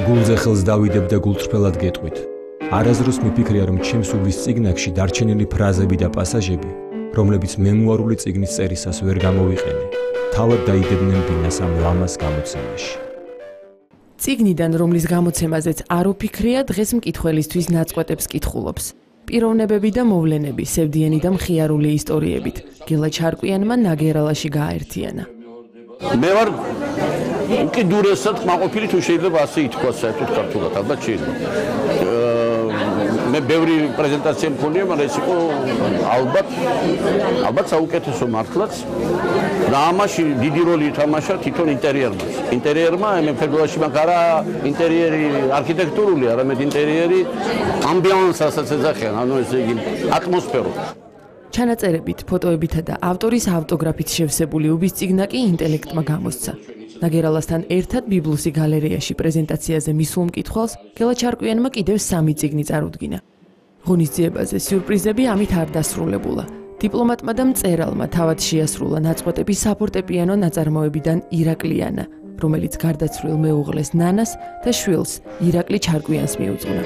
გულზე ხელს დავიდებ და გულწრფელად გეტყვით. არაზრუს მიფიქრია, რომ ჩემს უბის წიგნებში დარჩენილი ფრაზები და პასაჟები, რომლებიც მემუარული წიგნის წერისას ვერ გამოვიყენე, თავად დაიდებდნენ ბინას ამ ლამას გამოცემაში. წიგნიდან, რომლის გამოცემაზეც არ უფიქრია, დღეს მკითხველისთვის ნაწყვეტებს კითხულობს. პიროვნებები და მოვლენები, სევდიანი და მხიარული ისტორიებით, გელა ჩარკვიანმა ნაგერალაში გააერთიანა. მე ვარ უკიდურესად კმაყოფილი, თუ შეიძლება ასე ითქვას, საერთოდ ქართულად, ალბათ შეიძლება. მე ბევრი პრეზენტაცია მქონია, მაგრამ ეს იყო ალბათ საუკეთესო მართლაც. და ამაში დიდი როლი ითამაშა თვითონ ინტერიერმა. ინტერიერმა მე ფერდულაში მაგ არა ინტერიერი არქიტექტურული, არამედ ინტერიერი ამბიანსასაც ეძახიან, ანუ ესე იგი ატმოსფერო. ჩანაწერებით, ფოტოებითა და ავტორის ავტოგრაფით შევსებული უბის წიგნა კი ინტელექტმა გამოსცა. ნაგერალასთან ერთად ბიბლუსი გალერეაში პრეზენტაციაზე მისულ მკითხველს გელა ჩარკვიანმა კიდევ 3 წიგნი წარუდგინა. ღონისძიებაზე სიურპრიზები ამით არ დასრულებულა. დიპლომატმა და მწერალმა თავად შეასრულა ნაწყვეტები საფორტეპიანო ნაწარმოებიდან ირაკლიანა, რომელიც გარდაცვლილ მეუღლეს ნანას და შვილს ირაკლი ჩარკვიანს მიუძღვნა.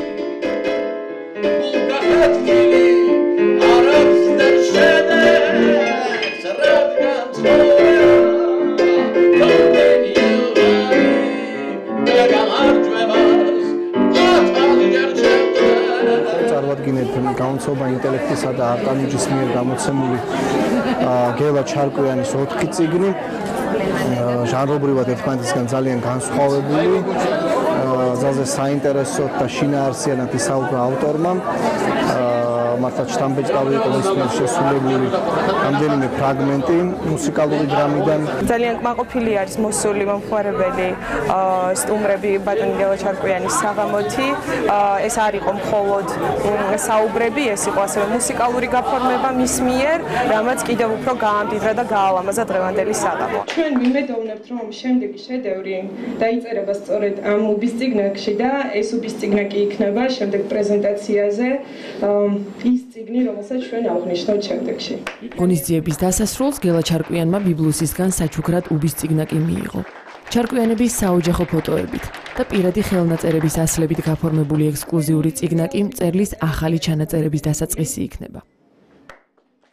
წარვადგინეთ გამოცემა ინტელექტისა და არტანუჯის მიერ გამოცემული გელა ჩარკვიანის 4 წიგნი, ჟანრობრივად ერთმანეთისგან ძალიან განსხვავებული, ძალზე საინტერესოდ და შინაარსიანად ისაუბრა ავტორმა. მართლაც შთამბეჭდავი იყო მის მიერ შესრულებული რამდენიმე ფრაგმენტი მუსიკალური დრამიდან. ძალიან კმაყოფილი არის მოსული მომხმარებელი სტუმრები ბატონი გელა ჩარკვიანის საღამოთი. ეს არ იყო მხოლოდ საუბრები, ეს იყო ასევე მუსიკალური გაფორმება მის მიერ, რამაც კიდევ უფრო გაამდიდრა და გაალამაზა დღევანდელი საღამო. ჩვენ ვიმედოვნებთ, რომ შემდეგი შედევრი დაიწერება სწორედ ამ უბის წიგნებში და ეს უბის წიგნა კი იქნება შემდეგ პრეზენტაციაზე ის წიგნი, რომელსაც ჩვენ ავღნიშნავთ შემდეგში. ღონისძიების დასასრულს გელა ჩარკვიანმა ბიბლუსისგან საჩუქრად უბის წიგნა კი მიიღო. ჩარკვიანების საოჯახო ფოტოებით და პირადი ხელნაწერების ასლებით გაფორმებული ექსკლუზიური წიგნა კი მწერლის ახალი ჩანაწერების დასაწყისი იქნება.